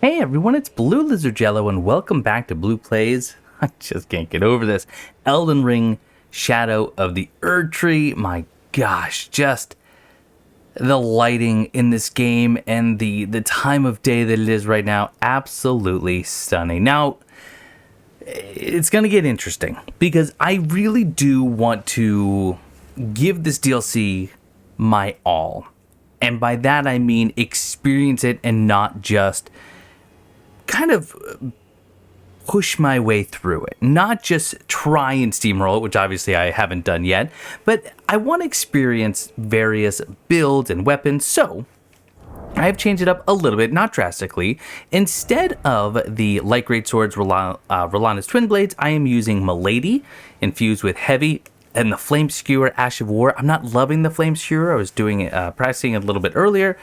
Hey everyone, it's BlueLizardJello and welcome back to Blue Plays. I just can't get over this. Elden Ring, Shadow of the Erdtree. My gosh, just the lighting in this game and the time of day that it is right now, absolutely stunning. Now, it's going to get interesting because I really do want to give this DLC my all. And by that I mean experience it and not just kind of push my way through it. Not just try and steamroll it, which obviously I haven't done yet, but I want to experience various builds and weapons, so I have changed it up a little bit, not drastically. Instead of the light great swords Rolana's twin blades, I am using Milady infused with heavy and the flame skewer Ash of War. I'm not loving the flame skewer. I was doing it, practicing it a little bit earlier.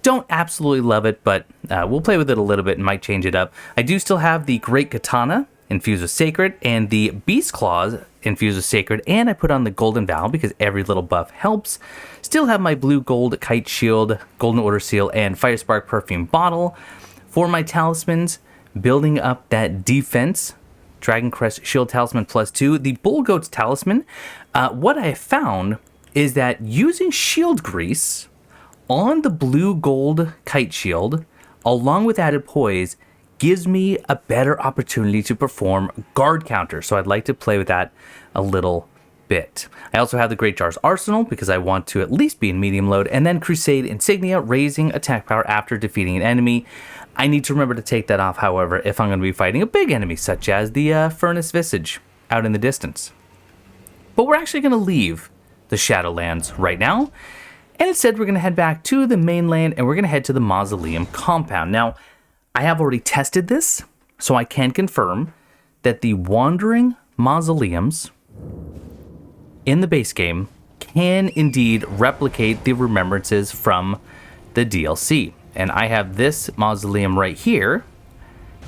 Don't absolutely love it, but we'll play with it a little bit and might change it up. I do still have the Great Katana infused with Sacred and the Beast Claws infused with Sacred, and I put on the Golden Vow because every little buff helps. Still have my Blue Gold Kite Shield, Golden Order Seal, and Fire Spark Perfume Bottle. For my talismans, building up that defense, Dragon Crest Shield Talisman +2. The Bull Goat's Talisman, what I have found is that using shield grease on the blue gold kite shield, along with added poise, gives me a better opportunity to perform guard counters. So I'd like to play with that a little bit. I also have the Great Jar's Arsenal because I want to at least be in medium load, and then Crusade Insignia, raising attack power after defeating an enemy. I need to remember to take that off, however, if I'm going to be fighting a big enemy, such as the Furnace Visage out in the distance. But we're actually going to leave the Shadowlands right now, and instead we're going to head back to the mainland, and we're going to head to the Mausoleum compound. Now, I have already tested this, so I can confirm that the wandering mausoleums in the base game can indeed replicate the remembrances from the DLC. And I have this mausoleum right here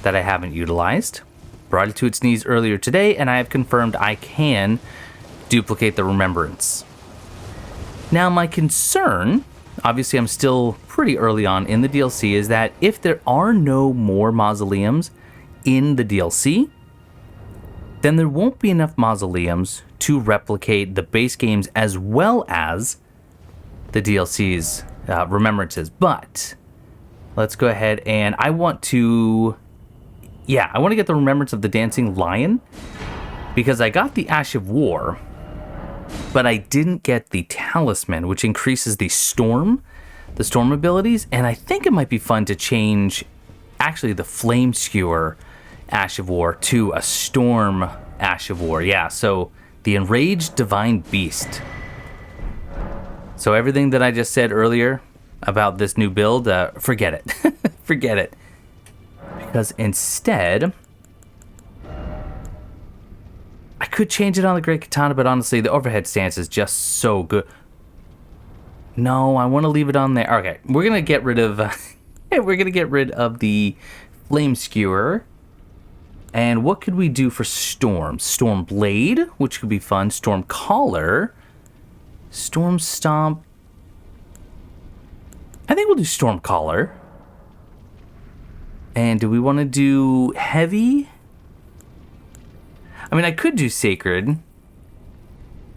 that I haven't utilized. Brought it to its knees earlier today, and I have confirmed I can duplicate the remembrance. Now, my concern, obviously I'm still pretty early on in the DLC, is that if there are no more mausoleums in the DLC, then there won't be enough mausoleums to replicate the base games as well as the DLC's remembrances. But let's go ahead and I want to get the remembrance of the Dancing Lion because I got the Ash of War, but I didn't get the Talisman, which increases the storm abilities, and I think it might be fun to change actually the Flame Skewer Ash of War to a Storm Ash of War. Yeah, so the Enraged Divine Beast. So everything that I just said earlier about this new build, forget it. Forget it. Because instead, I could change it on the Great Katana, but honestly, the overhead stance is just so good. No, I want to leave it on there. Okay, we're gonna get rid of the Flame Skewer. And what could we do for Storm? Storm Blade, which could be fun. Storm Collar, Storm Stomp. I think we'll do Storm Collar. And do we want to do Heavy? I mean, I could do Sacred.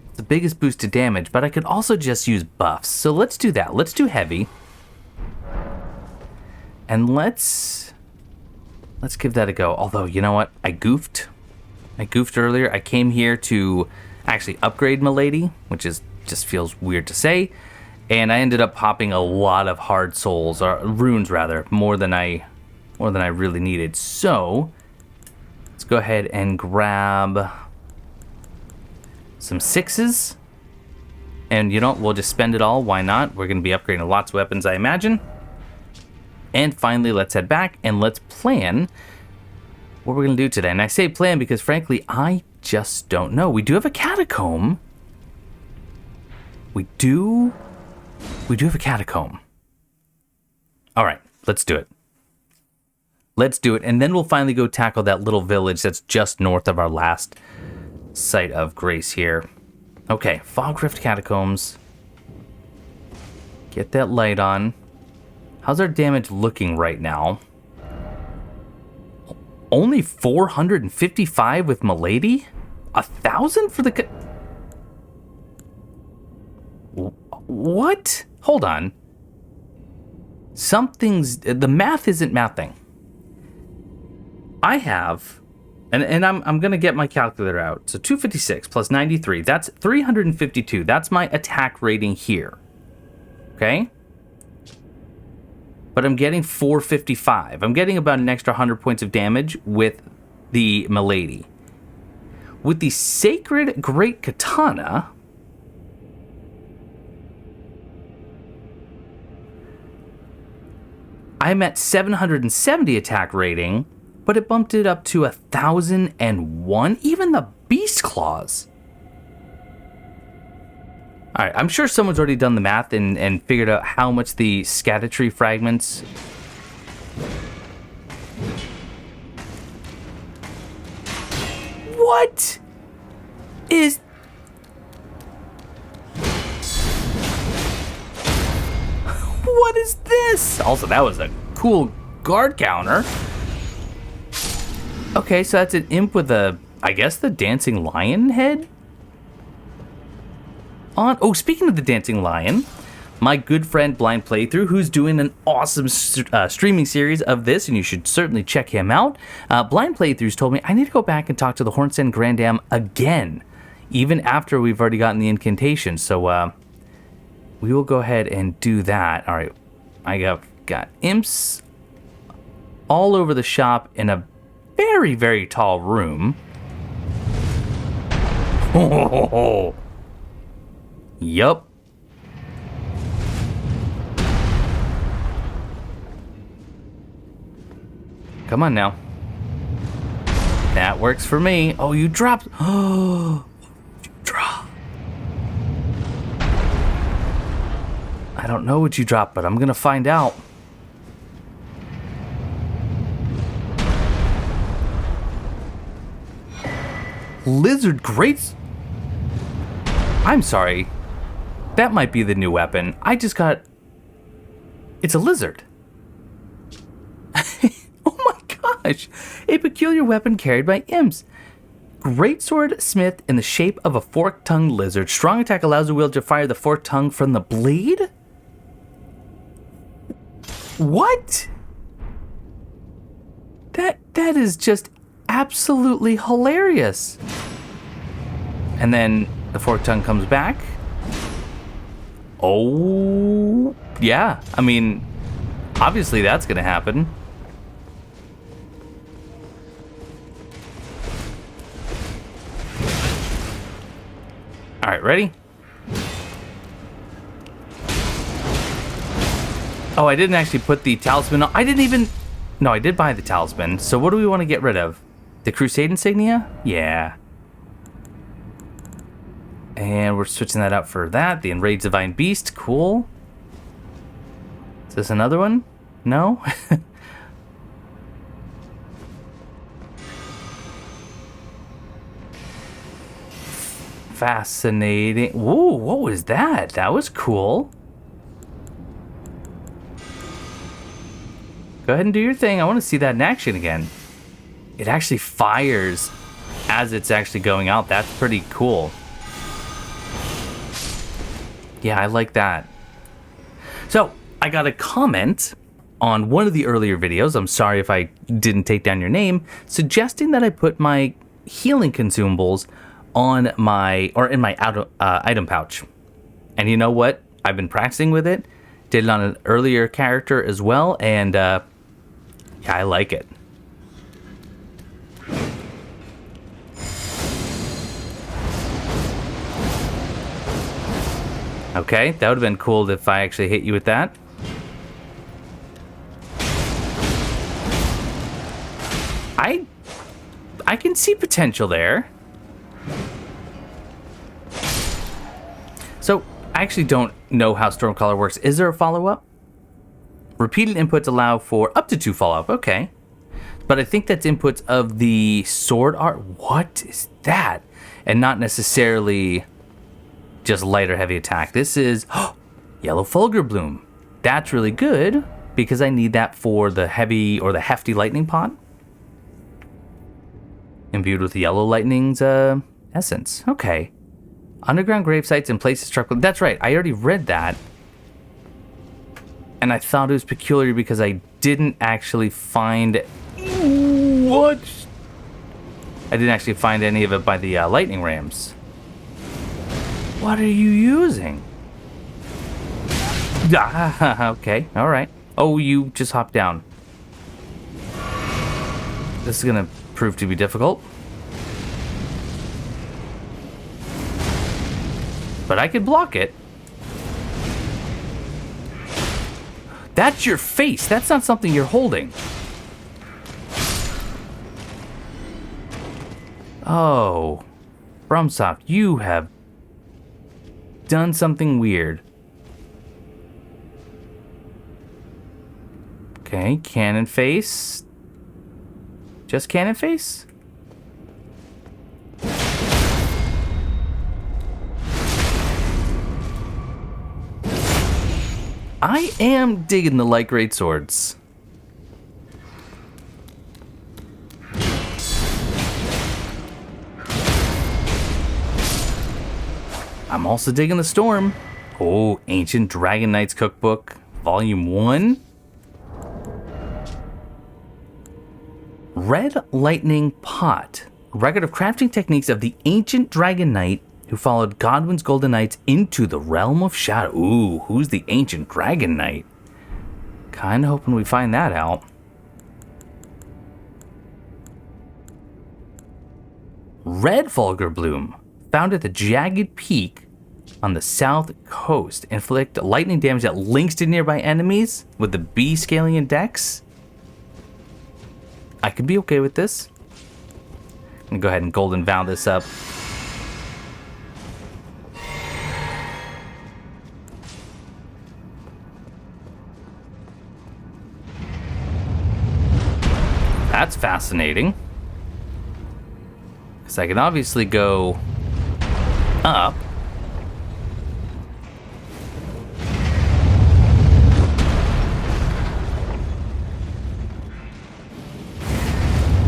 It's the biggest boost to damage, but I could also just use buffs. So let's do that. Let's do Heavy. And let's give that a go. Although, you know what? I goofed earlier. I came here to actually upgrade Milady, which just feels weird to say. And I ended up popping a lot of hard souls, or runes rather, more than I really needed. So let's go ahead and grab some 6s. And you know, we'll just spend it all. Why not? We're going to be upgrading lots of weapons, I imagine. And finally, let's head back and let's plan what we're going to do today. And I say plan because, frankly, I just don't know. We do have a catacomb. We do have a catacomb. All right, let's do it. Let's do it. And then we'll finally go tackle that little village that's just north of our last site of grace here. Okay, Fog Rift Catacombs. Get that light on. How's our damage looking right now? Only 455 with Milady? 1,000 for the... What? Hold on. Something's... The math isn't mathing. I have... And I'm going to get my calculator out. So 256 plus 93, that's 352. That's my attack rating here. Okay? But I'm getting 455. I'm getting about an extra 100 points of damage with the Milady. With the Sacred Great Katana... I'm at 770 attack rating, but it bumped it up to 1,001. Even the Beast Claws. All right, I'm sure someone's already done the math and figured out how much the Scadutree fragments... What is... What is this? Also, that was a cool guard counter. Okay, so that's an imp with a, I guess, the dancing lion head on. Oh, speaking of the dancing lion, my good friend Blind Playthrough, who's doing an awesome streaming series of this, and you should certainly check him out. Blind Playthrough's told me I need to go back and talk to the Hornsend Grandam again, even after we've already gotten the incantation. So, we will go ahead and do that. All right, I got imps all over the shop in a very, very tall room. Oh, yup. Come on now. That works for me. Oh, you dropped. Oh, you dropped. I don't know what you dropped, but I'm gonna find out. Lizard Greats. I'm sorry. That might be the new weapon. I just got... It's a lizard. Oh my gosh. A peculiar weapon carried by imps. Greatsword smith in the shape of a fork-tongued lizard. Strong attack allows the wielder to fire the forked tongue from the blade? What? That is just absolutely hilarious. And then the forked tongue comes back. Oh, yeah. I mean, obviously that's gonna happen. All right, ready? Oh, I didn't actually put the talisman on. I didn't even... No, I did buy the talisman. So what do we want to get rid of? The Crusade insignia? Yeah. And we're switching that out for that. The Enraged Divine Beast. Cool. Is this another one? No? Fascinating. Ooh, what was that? That was cool. Go ahead and do your thing. I want to see that in action again. It actually fires as it's actually going out. That's pretty cool. Yeah, I like that. So, I got a comment on one of the earlier videos. I'm sorry if I didn't take down your name, suggesting that I put my healing consumables on my, or in my item pouch. And you know what? I've been practicing with it. Did it on an earlier character as well, and yeah, I like it. Okay, that would have been cool if I actually hit you with that. I can see potential there. So, I actually don't know how Stormcaller works. Is there a follow-up? Repeated inputs allow for up to 2 follow-up. Okay. But I think that's inputs of the sword art. What is that? And not necessarily just light or heavy attack. This is Yellow Fulgur Bloom. That's really good because I need that for the heavy or the hefty lightning pot. Imbued with yellow lightning's essence. Okay. Underground grave sites and places struck with... That's right, I already read that. And I thought it was peculiar because I didn't actually find... What? I didn't actually find any of it by the lightning rams. What are you using? Ah, okay, alright. Oh, you just hopped down. This is gonna prove to be difficult. But I could block it. That's your face. That's not something you're holding. Oh. FromSoft, you have done something weird. Okay, cannon face. Just cannon face? I am digging the light great swords. I'm also digging the storm. Oh, Ancient Dragon Knights Cookbook, Volume 1. Red Lightning Pot. Record of crafting techniques of the ancient Dragon Knight who followed Godwin's Golden Knights into the realm of shadow. Ooh, who's the ancient Dragon Knight? Kinda hoping we find that out. Red Vulgar Bloom. Found at the Jagged Peak on the south coast. Inflict lightning damage that links to nearby enemies with the B scaling and dex. I could be okay with this. I'm gonna go ahead and Golden Vow this up. That's fascinating. Because I can obviously go up.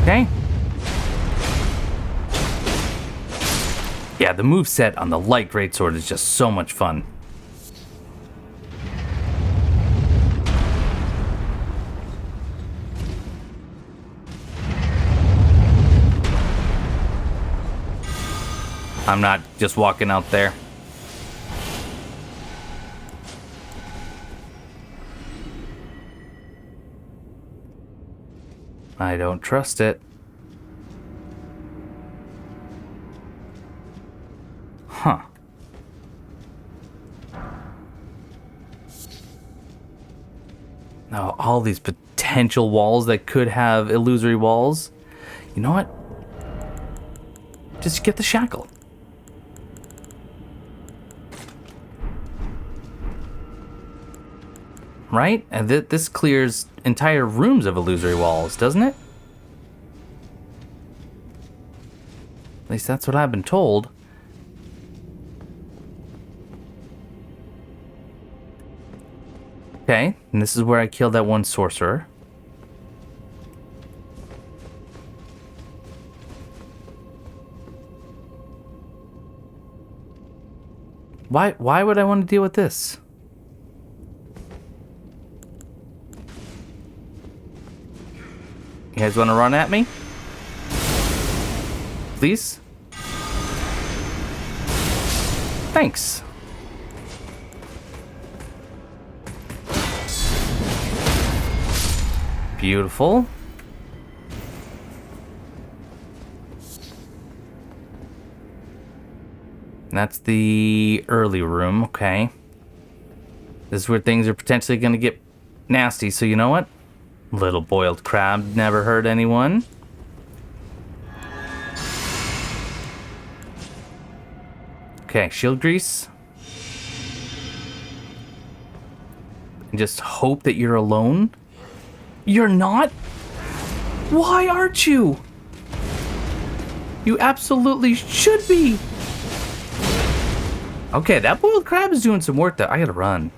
Okay. Yeah, the moveset on the light greatsword is just so much fun. I'm not just walking out there. I don't trust it. Huh. Now, all these potential walls that could have illusory walls. You know what? Just get the shackle. Right? And this clears entire rooms of illusory walls, doesn't it? At least that's what I've been told. Okay, and this is where I killed that one sorcerer. Why would I want to deal with this? You guys want to run at me? Please? Thanks. Beautiful. That's the early room, okay. This is where things are potentially going to get nasty, so you know what? Little boiled crab never hurt anyone. Okay, shield grease. And just hope that you're alone. You're not? Why aren't you? You absolutely should be. Okay, that boiled crab is doing some work though. I gotta run.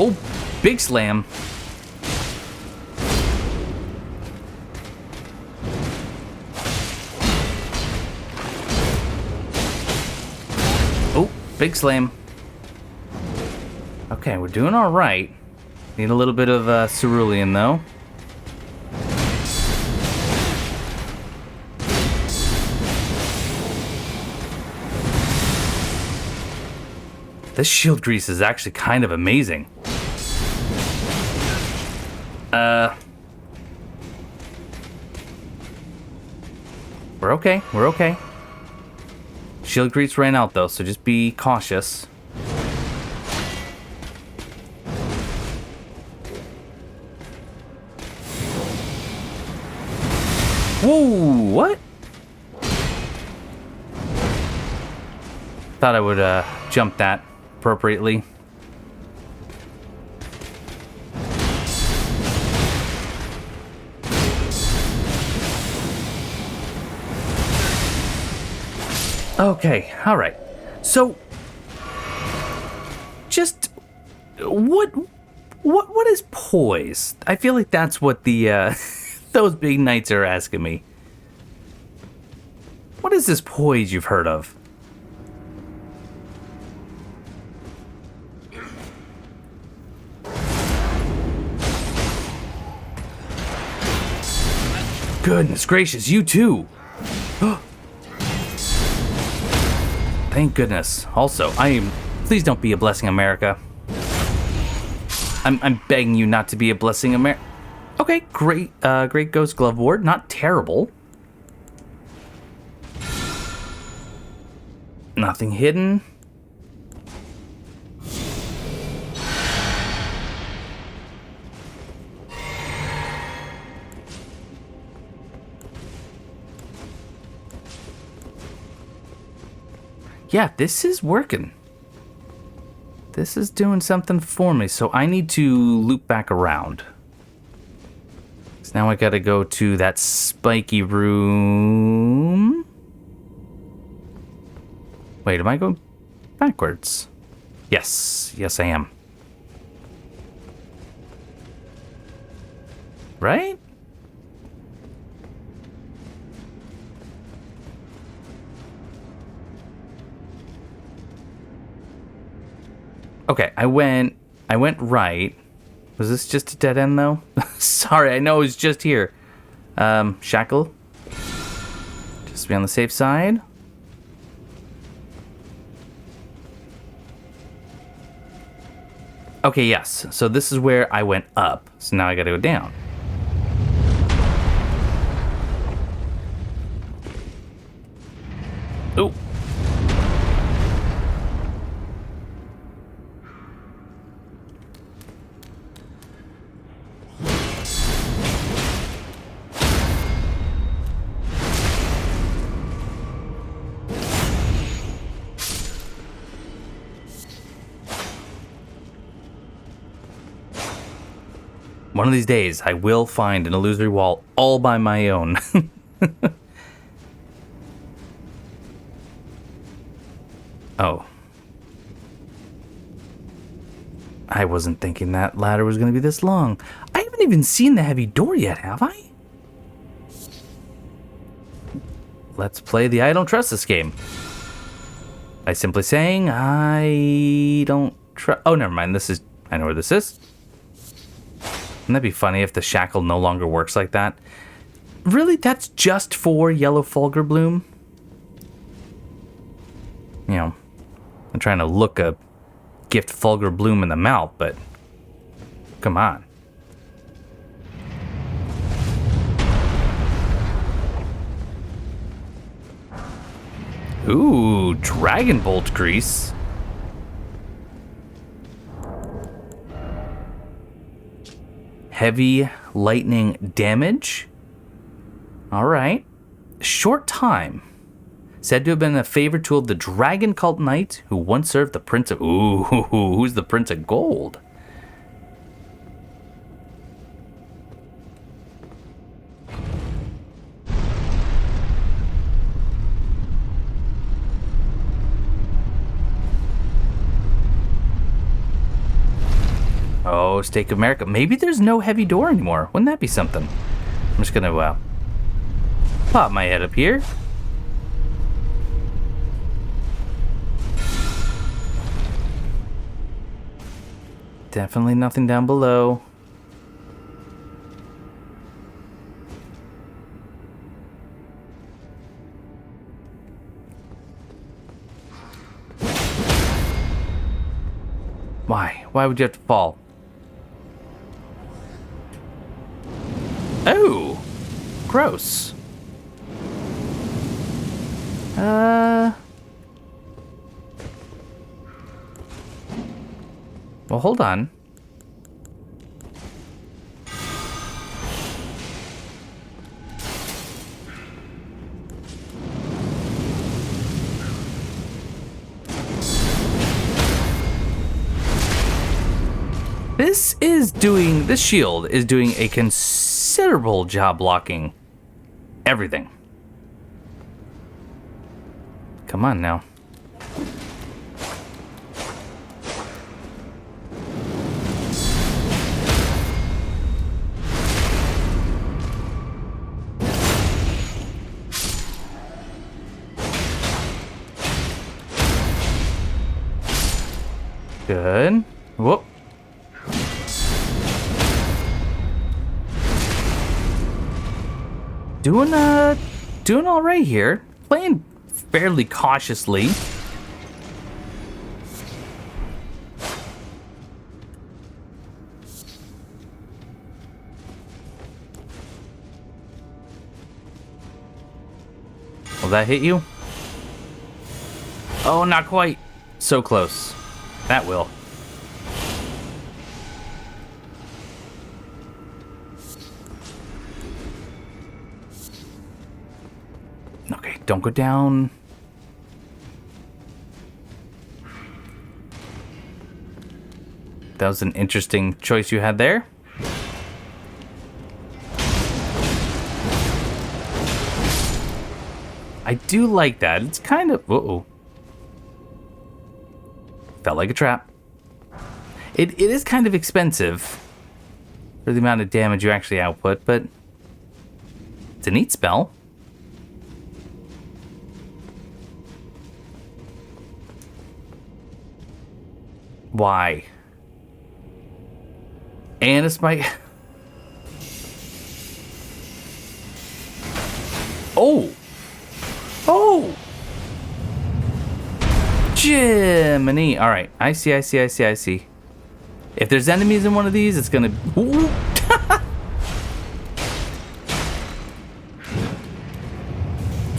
Oh, big slam. Oh, big slam. Okay, we're doing all right. Need a little bit of cerulean, though. This shield grease is actually kind of amazing. We're okay. We're okay. Shield grease ran out, though, so just be cautious. Whoa, what? Thought I would jump that appropriately. Okay, all right. So, just what is poise? I feel like that's what the those big knights are asking me. What is this poise you've heard of? Goodness gracious, you too. Thank goodness. Also, please don't be a blessing, America. I'm begging you not to be a blessing, America. Okay, great, great Ghost Glove Ward. Not terrible. Nothing hidden. Yeah, this is working. This is doing something for me, so I need to loop back around. So now I gotta go to that spiky room. Wait, am I going backwards? Yes, yes I am. Right? Okay, I went right. Was this just a dead end though? Sorry, I know it was just here. Shackle. Just to be on the safe side. Okay, yes. So this is where I went up. So now I gotta go down. Oh. One of these days, I will find an illusory wall all by my own. Oh. I wasn't thinking that ladder was going to be this long. I haven't even seen the heavy door yet, have I? Let's play the I don't trust this game. By simply saying, I don't trust... Oh, never mind. I know where this is. Wouldn't that be funny if the shackle no longer works like that? Really? That's just for yellow Fulgur Bloom? You know, I'm trying to look a gift Fulgur Bloom in the mouth, but come on. Ooh, Dragon Bolt Grease. Heavy lightning damage. All right. Short time. Said to have been a favorite tool of the Dragon Cult Knight who once served the Prince of... Ooh, who's the Prince of Gold? Oh, Stake of Marika. Maybe there's no heavy door anymore. Wouldn't that be something? I'm just gonna pop my head up here. Definitely nothing down below. Why? Why would you have to fall? Oh! Gross. Well, hold on. This shield is doing a considerable job blocking everything. Come on now. Good. Whoop. Doing all right here. Playing fairly cautiously. Will that hit you? Oh, not quite. So close. That will. Okay, don't go down. That was an interesting choice you had there. I do like that. It's kind of... Uh-oh. Felt like a trap. It is kind of expensive for the amount of damage you actually output, but it's a neat spell. Why? And it's my... Oh! Oh! Jiminy. Alright, I see. If there's enemies in one of these, it's gonna... Ooh.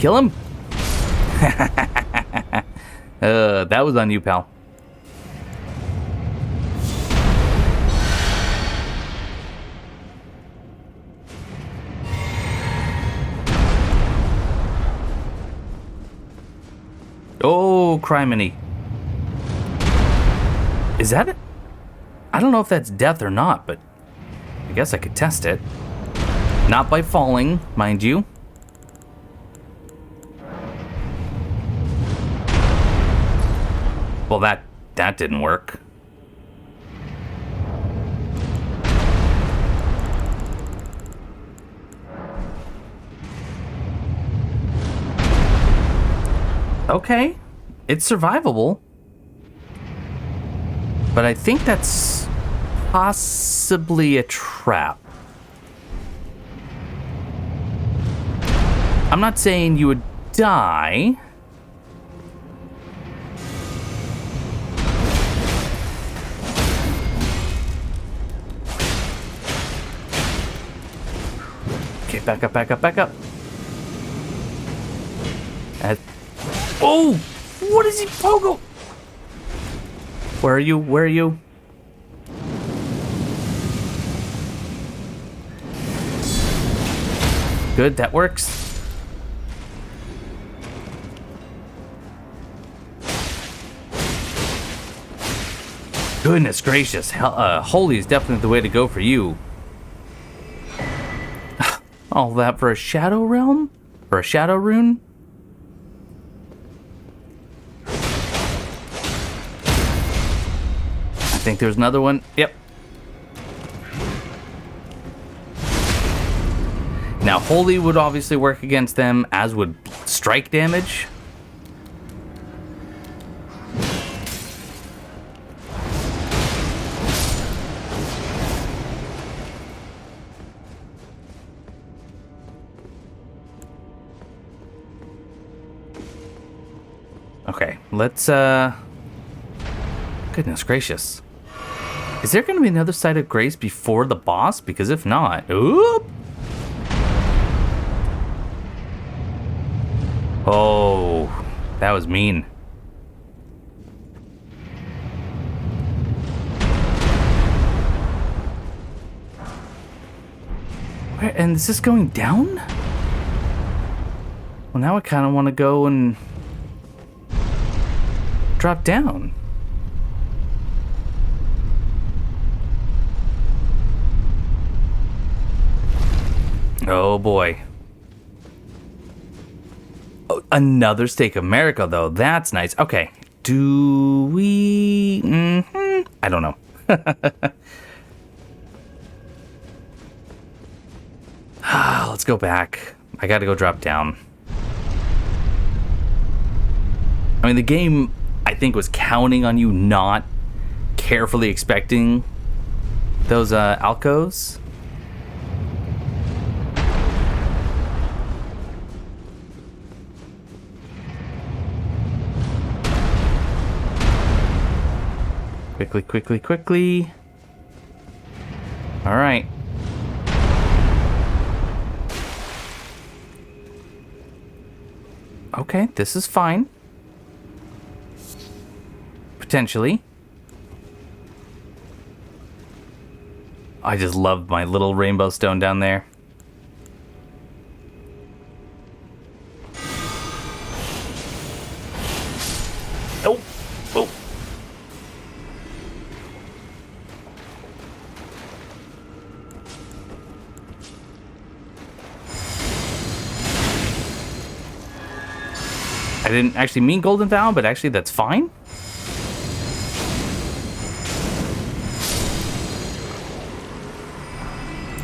Kill him? That was on you, pal. Oh, criminy. Is that it? I don't know if that's death or not, but I guess I could test it. Not by falling, mind you. Well, that didn't work. Okay, it's survivable. But I think that's possibly a trap. I'm not saying you would die. Okay, back up. Oh! What is he, Pogo? Where are you? Good, that works. Goodness gracious. Holy is definitely the way to go for you. All that for a shadow realm? For a shadow rune? I think there's another one. Yep. Now, Holy would obviously work against them, as would strike damage. Okay, let's, goodness gracious. Is there going to be another Site of Grace before the boss? Because if not... Oop! Oh, that was mean. Where, and is this going down? Well, now I kind of want to go and... drop down. Oh boy. Oh, another Stake of Marika though. That's nice. Okay. Do we... I don't know. Let's go back. I gotta go drop down. I mean, the game, I think, was counting on you not carefully expecting those alcoves. Quickly, quickly, quickly. All right. Okay, this is fine. Potentially. I just love my little rainbow stone down there. Oh, oh. I didn't actually mean Golden Vow, but actually that's fine.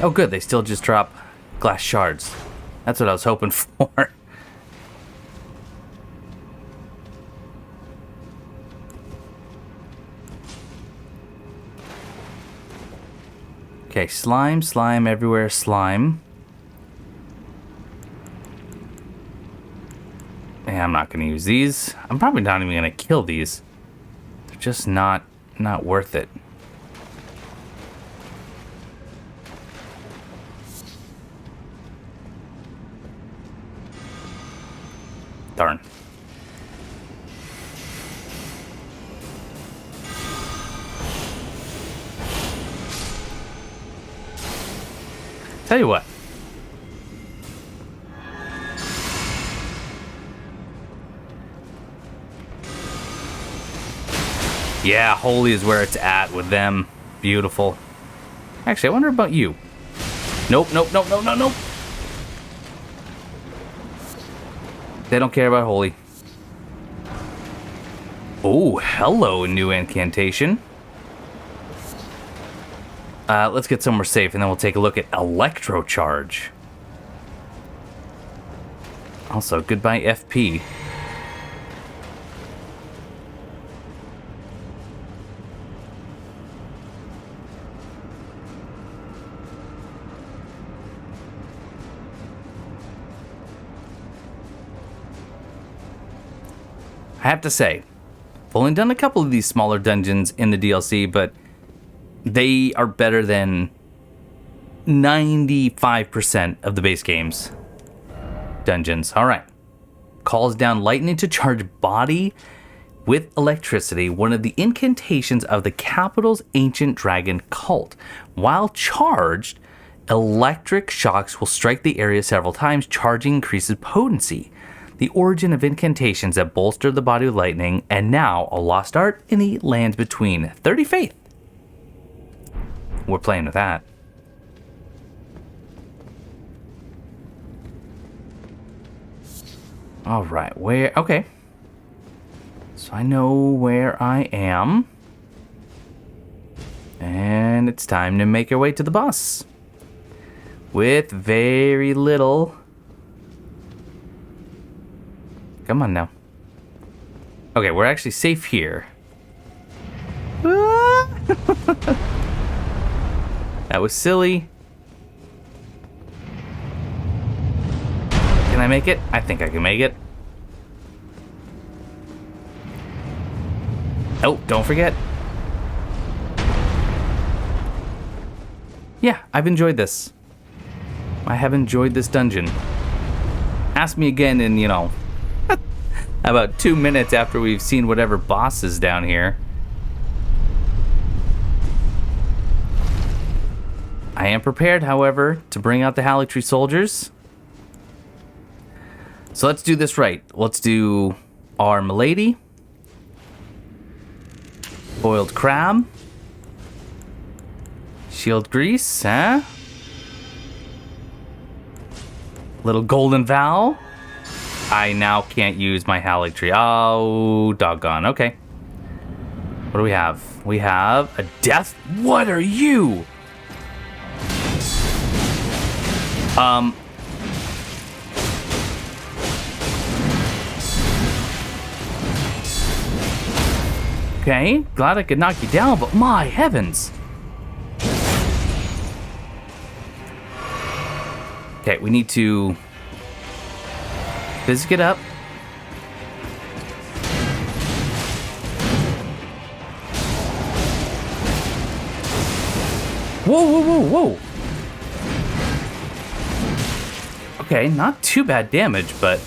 Oh good, they still just drop glass shards. That's what I was hoping for. Okay, slime, slime everywhere, slime. Yeah, I'm not going to use these. I'm probably not even going to kill these. They're just not worth it. Darn. Tell you what. Yeah, holy is where it's at with them. Beautiful. Actually, I wonder about you. Nope, nope, nope, nope, nope, nope. They don't care about holy. Oh, hello, new incantation. Let's get somewhere safe, and then we'll take a look at Electrocharge. Also, goodbye FP. I have to say, I've only done a couple of these smaller dungeons in the DLC, but they are better than 95% of the base game's dungeons. All right. Calls down lightning to charge body with electricity, one of the incantations of the capital's ancient dragon cult. While charged, electric shocks will strike the area several times, charging increases potency. The origin of incantations that bolster the body with lightning, and now a lost art in the lands between. 30 faith. We're playing with that. All right, where? Okay. So I know where I am. And it's time to make our way to the boss. with very little. Come on now. Okay, we're actually safe here. That was silly. Can I make it? I think I can make it. Oh, don't forget. Yeah, I've enjoyed this. I have enjoyed this dungeon. Ask me again in, about 2 minutes after we've seen whatever boss is down here. I am prepared, however, to bring out the Erdtree soldiers. So let's do this right. Let's do our Milady. Boiled crab. Shield grease, huh? Little golden vow. I now can't use my Erdtree. Oh, doggone. Okay. What do we have? We have a death. What are you? Okay, glad I could knock you down, but my heavens. Okay, we need to physic it up. Whoa, whoa, whoa, whoa. Okay, not too bad damage, but...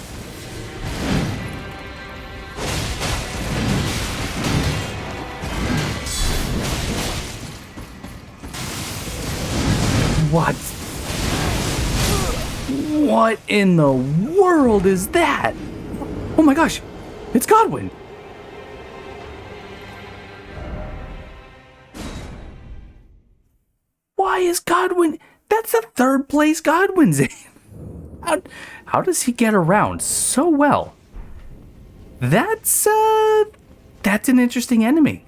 What? What in the world is that? Oh my gosh, it's Godwin. Why is Godwin? That's the third place Godwin's in. How does he get around so well? That's an interesting enemy.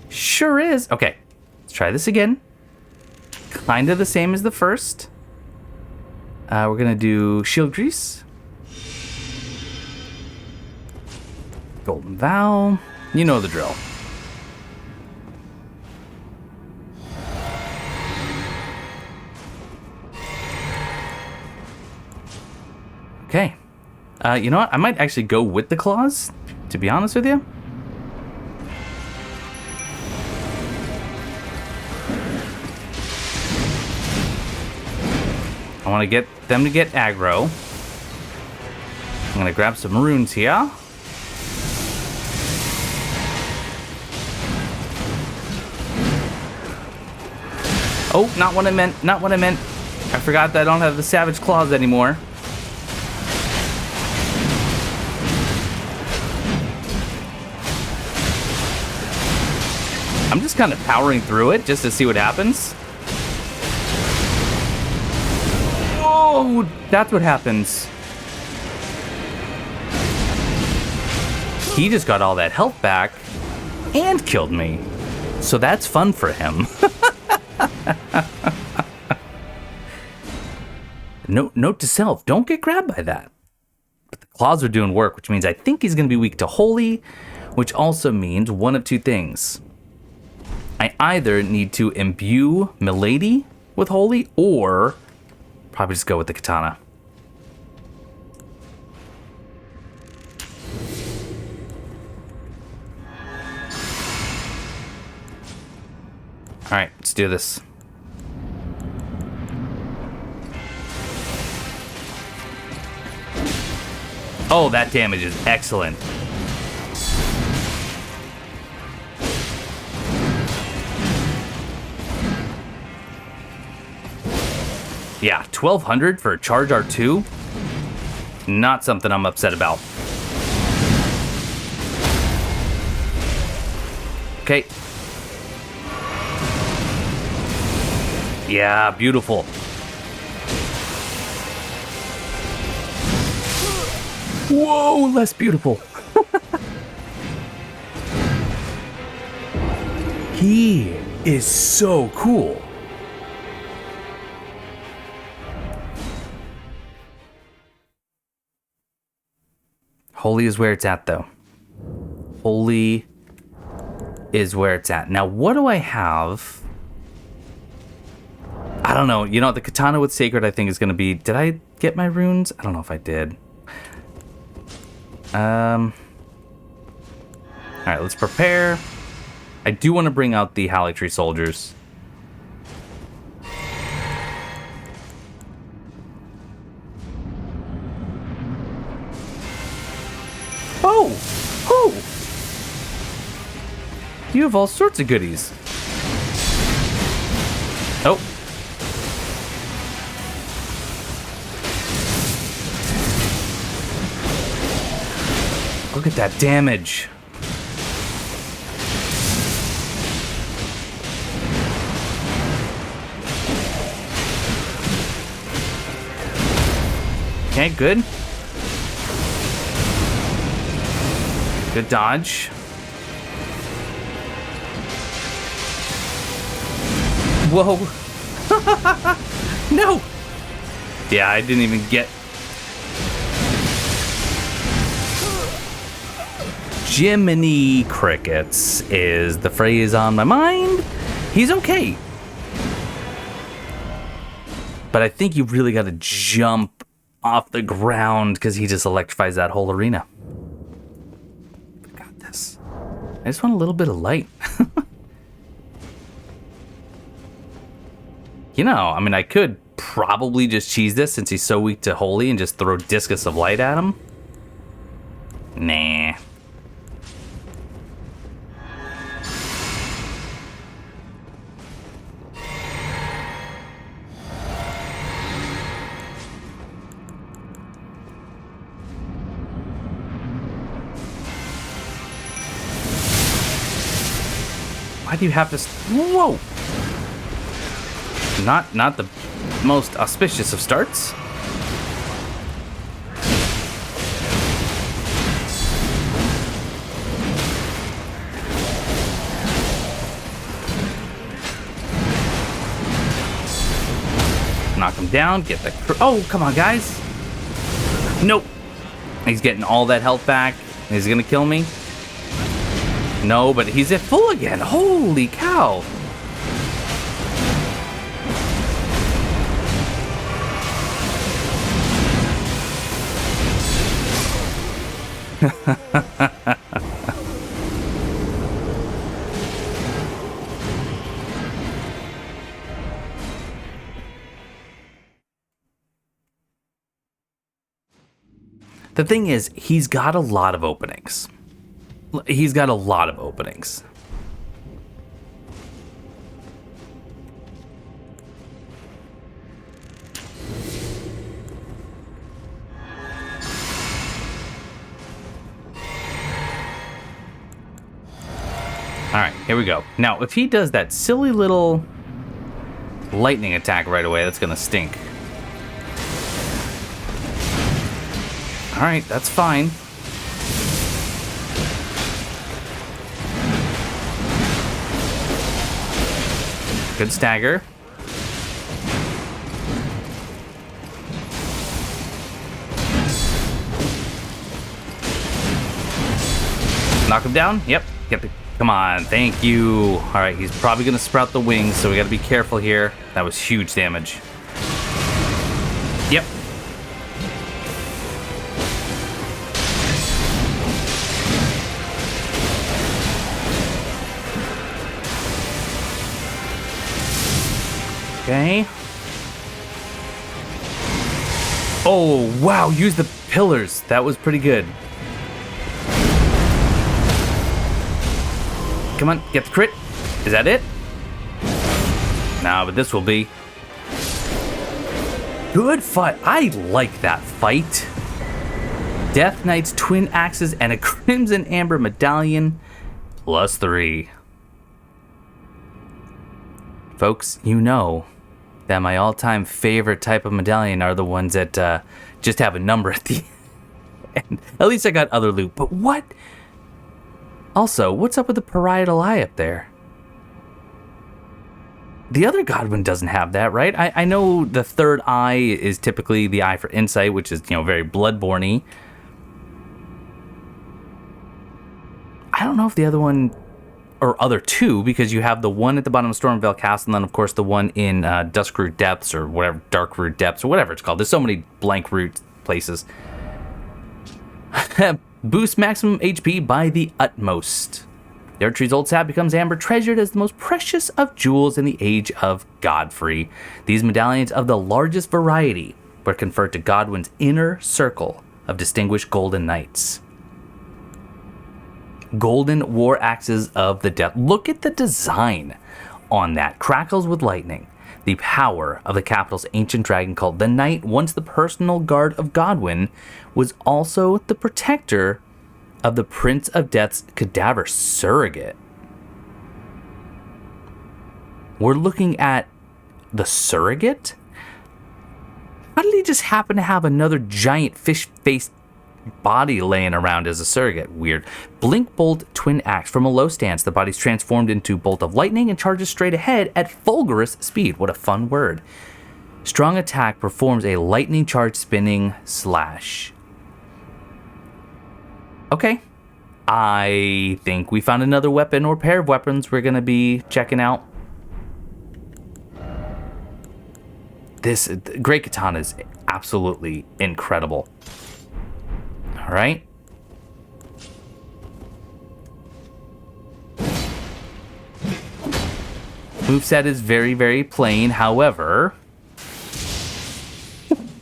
Sure is. Okay, let's try this again. Kind of the same as the first. We're gonna do shield grease. Golden vow. You know the drill. Okay. You know what? I might actually go with the claws, to be honest with you. I want to get them to get aggro. I'm going to grab some runes here. Oh, not what I meant. Not what I meant. I forgot that I don't have the savage claws anymore. I'm just kind of powering through it just to see what happens. Oh, that's what happens. He just got all that health back and killed me. So that's fun for him. Note to self, don't get grabbed by that. But the claws are doing work, which means I think he's going to be weak to holy, which also means one of two things. I either need to imbue Milady with holy, or probably just go with the katana. Alright, let's do this. Oh, that damage is excellent. Yeah, 1200 for a charge R2? Not something I'm upset about. Okay. Yeah, beautiful. Whoa, less beautiful. He is so cool. Holy is where it's at, though. Holy is where it's at. Now, what do I have? I don't know. You know, the katana with sacred, I think, is going to be... Did I get my runes? I don't know if I did. All right, let's prepare. I do want to bring out the Erdtree soldiers. Oh! Oh! You have all sorts of goodies. Oh. Look at that damage. Okay, good. Good dodge. Whoa. No. Yeah, I didn't even get... Jiminy Crickets is the phrase on my mind. He's okay. But I think you really got to jump off the ground because he just electrifies that whole arena. I got this. I just want a little bit of light. You know, I mean, I could probably just cheese this since he's so weak to holy and just throw Discus of Light at him. Nah. Why do you have this? Whoa! Not the most auspicious of starts. Knock him down, get the... Oh, come on, guys. Nope. He's getting all that health back. He's gonna kill me. No, but he's at full again. Holy cow. The thing is, he's got a lot of openings. He's got a lot of openings. Alright, here we go. Now, if he does that silly little lightning attack right away, that's gonna stink. Alright, that's fine. Good stagger. Knock him down? Yep. Get the... Come on, thank you. Alright, he's probably gonna sprout the wings, so we gotta be careful here. That was huge damage. Yep. Okay. Oh, wow, use the pillars. That was pretty good. Come on, get the crit. Is that it? No, but this will be. Good fight. I like that fight. Death Knight's twin axes and a crimson amber medallion. +3. Folks, you know that my all-time favorite type of medallion are the ones that just have a number at the end. At least I got other loot. But what? Also, what's up with the parietal eye up there? The other Godwin doesn't have that, right? I know the third eye is typically the eye for insight, which is, you know, very Bloodborne-y. I don't know if the other one, or other two, because you have the one at the bottom of Stormvale Castle, and then of course the one in Duskroot Depths, or whatever, Darkroot Depths, or whatever it's called. There's so many blank root places. Boost maximum HP by the utmost. The Erdtree's old sap becomes amber, treasured as the most precious of jewels in the age of Godfrey. These medallions of the largest variety were conferred to Godwyn's inner circle of distinguished golden knights. Golden war axes of the death. Look at the design on that. Crackles with lightning. The power of the capital's ancient dragon called the Knight, once the personal guard of Godwyn, was also the protector of the Prince of Death's cadaver surrogate. We're looking at the surrogate? How did he just happen to have another giant fish-faced body laying around as a surrogate? Weird. Blink Bolt Twin Axe. From a low stance, the body's transformed into Bolt of Lightning and charges straight ahead at fulgurous speed. What a fun word. Strong attack, performs a lightning charge spinning slash. Okay. I think we found another weapon or pair of weapons we're going to be checking out. This Great Katana is absolutely incredible. All right. Moveset is very, very plain. However...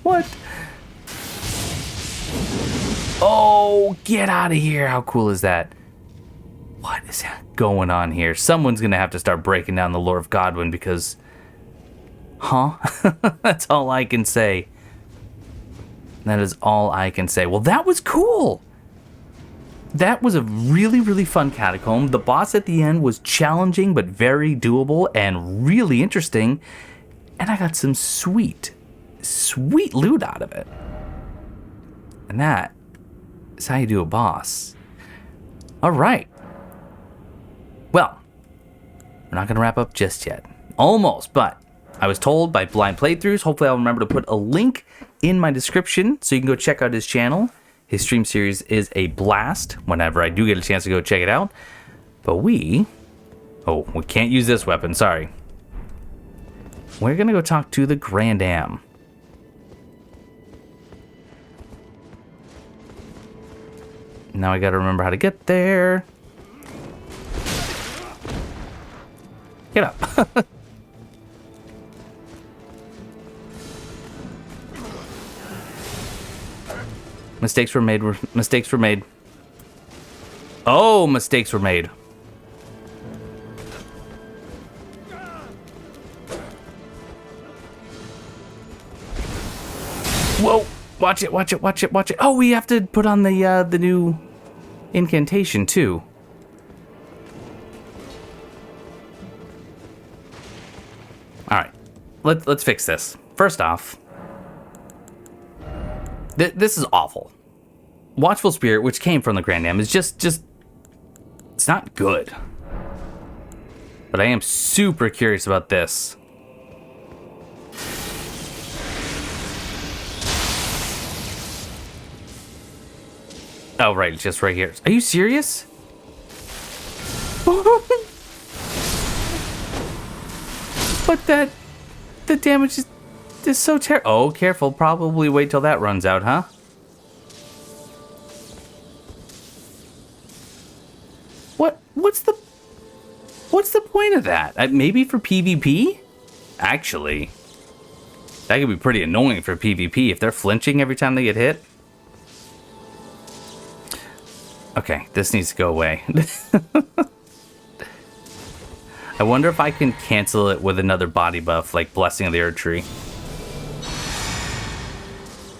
What? Oh, get out of here. How cool is that? What is going on here? Someone's going to have to start breaking down the lore of Godwyn because... Huh? That's all I can say. That is all I can say. Well, that was cool. That was a really, really fun catacomb. The boss at the end was challenging but very doable and really interesting. And I got some sweet, sweet loot out of it. And that is how you do a boss. All right. Well, we're not going to wrap up just yet. Almost, but I was told by Blind Playthroughs, hopefully I'll remember to put a link in my description so you can go check out his channel. His stream series is a blast whenever I do get a chance to go check it out. But we can't use this weapon, sorry. We're going to go talk to the Grandam. Now I got to remember how to get there. Get up. Mistakes were made. Mistakes were made. Oh, mistakes were made. Whoa! Watch it! Watch it! Watch it! Watch it! Oh, we have to put on the new incantation too. All right, let's fix this. First off. This is awful. Watchful Spirit, which came from the Grandam, is just it's not good. But I am super curious about this. Oh, right, it's just right here. Are you serious? But the damage is so terrible. Oh, careful. Probably wait till that runs out, huh? What's the point of that? Maybe for PvP? Actually, that could be pretty annoying for PvP if they're flinching every time they get hit. Okay, this needs to go away. I wonder if I can cancel it with another body buff, like Blessing of the Erdtree.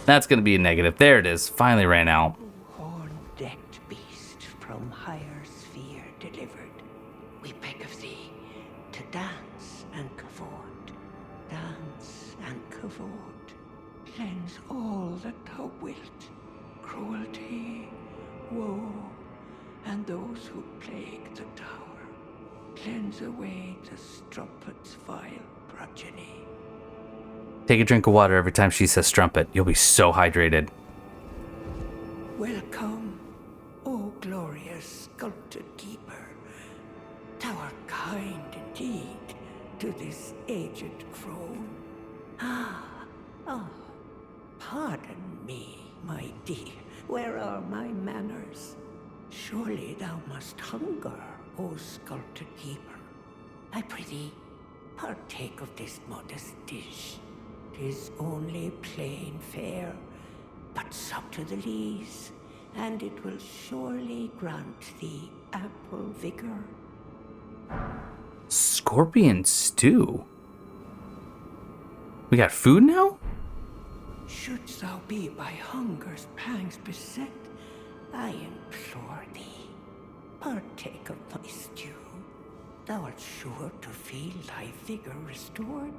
That's going to be a negative. There it is. Finally ran out. Horn-decked beast from higher sphere delivered. We beg of thee to dance and cavort. Dance and cavort. Cleanse all that thou wilt. Cruelty, woe, and those who plague the tower. Cleanse away the strumpet's vile progeny. Take a drink of water every time she says strumpet. You'll be so hydrated. Welcome, O glorious sculpted keeper. Thou art kind indeed to this aged crone. Pardon me, my dear. Where are my manners? Surely thou must hunger, O sculpted keeper. I prithee, partake of this modest dish. 'Tis only plain fare, but sup to the lees, and it will surely grant thee ample vigor. Scorpion stew? We got food now? Shouldst thou be by hunger's pangs beset, I implore thee, partake of my stew. Thou art sure to feel thy vigor restored.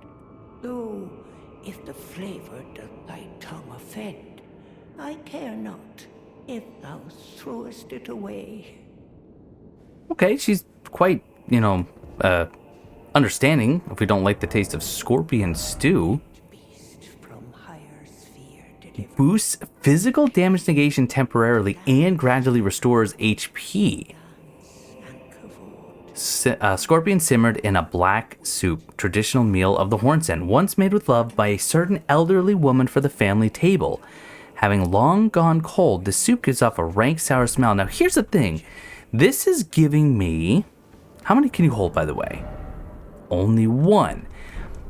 Though, if the flavor doth thy tongue offend, I care not if thou throwest it away. Okay, she's quite, understanding if we don't like the taste of scorpion stew. Boosts physical damage negation temporarily and gradually restores HP. Scorpion simmered in a black soup, traditional meal of the Hornsen, once made with love by a certain elderly woman for the family table. Having long gone cold, the soup gives off a rank sour smell. Now here's the thing. This is giving me... How many can you hold, by the way? Only one.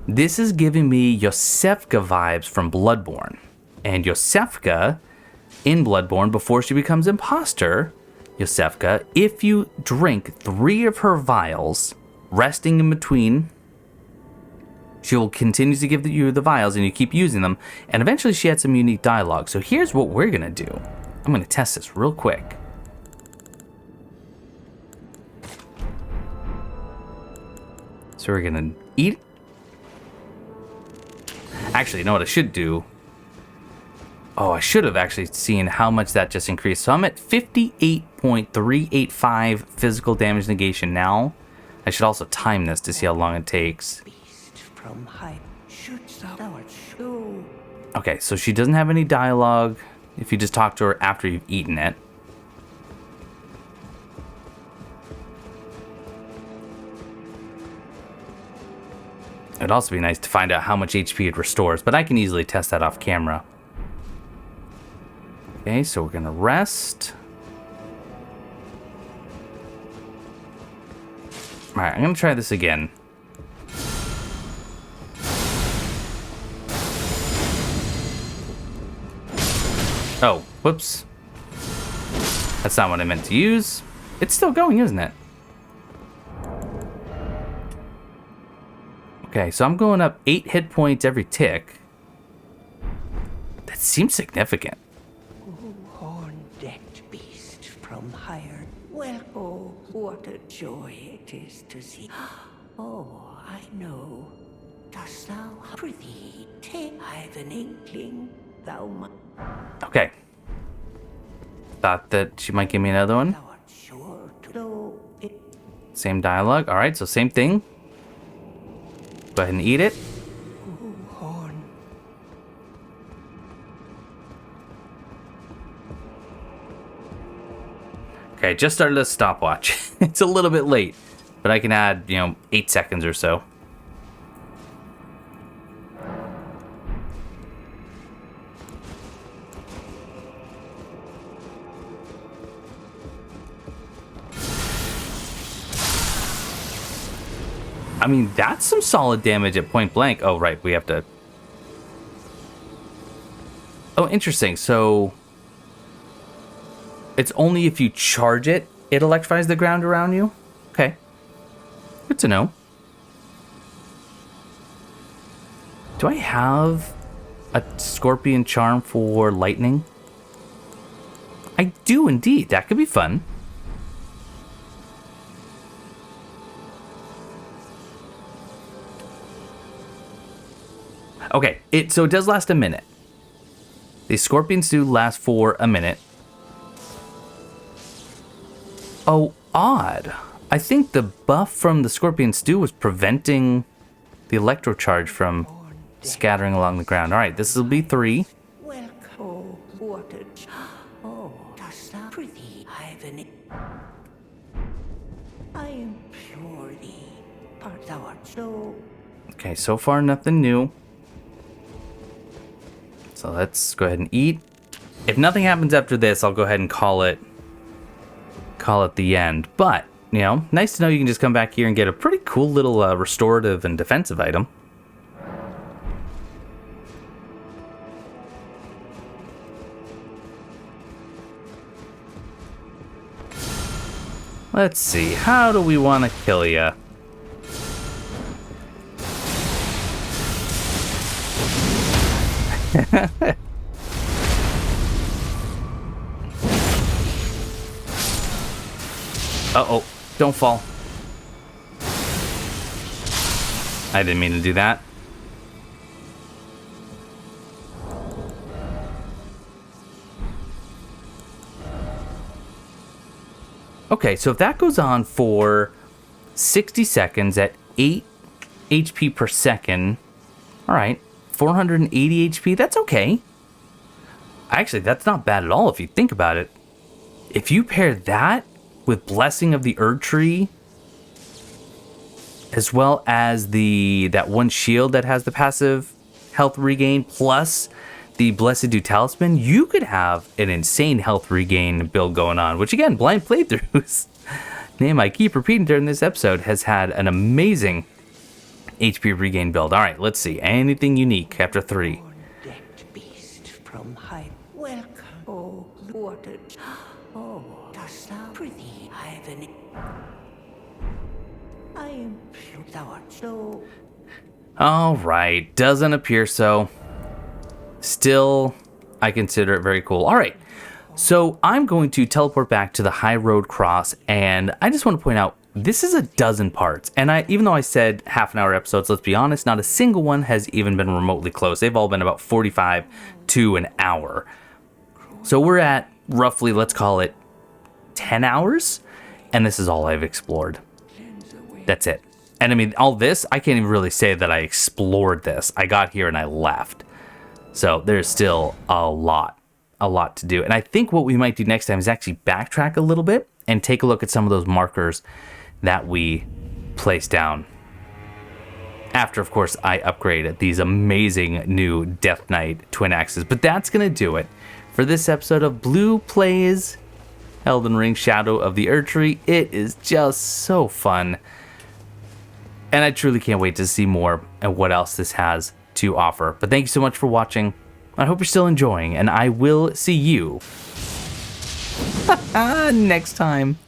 This is giving me Yosefka vibes from Bloodborne. And Yosefka, in Bloodborne, before she becomes imposter, Yosefka, if you drink 3 of her vials, resting in between, she will continue to give you the vials and you keep using them, and eventually she had some unique dialogue. So here's what we're going to do. I'm going to test this real quick. So we're going to eat. Actually, you know what I should do? Oh, I should have actually seen how much that just increased. So I'm at 58.385 physical damage negation now. I should also time this to see how long it takes. Okay, so she doesn't have any dialogue if you just talk to her after you've eaten it. It'd also be nice to find out how much HP it restores, but I can easily test that off camera. Okay, so we're gonna rest. Alright, I'm gonna try this again. Oh, whoops. That's not what I meant to use. It's still going, isn't it? Okay, so I'm going up 8 hit points every tick. That seems significant. Well, oh, what a joy it is to see. Oh, I know. Dost thou prithee take? I've an inkling thou might. Okay. Thought that she might give me another one. Thou art sure to know it. Same dialogue. All right, so same thing. Go ahead and eat it. Okay, just started a stopwatch. It's a little bit late, but I can add, 8 seconds or so. I mean, that's some solid damage at point blank. Oh, right, we have to... Oh, interesting. So... It's only if you charge it, it electrifies the ground around you? Okay. Good to know. Do I have a scorpion charm for lightning? I do indeed. That could be fun. Okay, so it does last a minute. The scorpions do last for a minute. Oh, odd. I think the buff from the scorpion stew was preventing the electro charge from scattering along the ground. All right, this will be 3. So Okay, so far nothing new. So let's go ahead and eat. If nothing happens after this, I'll go ahead and call it the end. But, you know, nice to know you can just come back here and get a pretty cool little restorative and defensive item. Let's see, how do we want to kill ya? Uh-oh, don't fall. I didn't mean to do that. Okay, so if that goes on for 60 seconds at 8 HP per second, all right, 480 HP, that's okay. Actually, that's not bad at all if you think about it. If you pair that with Blessing of the Erdtree, as well as that one shield that has the passive health regain, plus the Blessed Do Talisman, you could have an insane health regain build going on, which again, blind playthroughs, name I keep repeating during this episode, has had an amazing HP regain build. All right, let's see. Anything unique after 3? decked beast from high. Welcome, oh water. Oh, dost thou prithee? I am pure thou art so. All right, doesn't appear so. Still, I consider it very cool. All right, so I'm going to teleport back to the High Road Cross, and I just want to point out, this is a dozen parts, and even though I said half an hour episodes, let's be honest, not a single one has even been remotely close. They've all been about 45 to an hour. So we're at roughly, let's call it 10 hours, and this is all I've explored. That's it. And I mean, all this, I can't even really say that I explored this. I got here and I left. So there's still a lot to do. And I think what we might do next time is actually backtrack a little bit and take a look at some of those markers that we placed down. After, of course, I upgrade these amazing new Death Knight twin axes. But that's going to do it for this episode of Blue Plays Elden Ring Shadow of the Erdtree. It is just so fun. And I truly can't wait to see more and what else this has to offer. But thank you so much for watching. I hope you're still enjoying, and I will see you next time.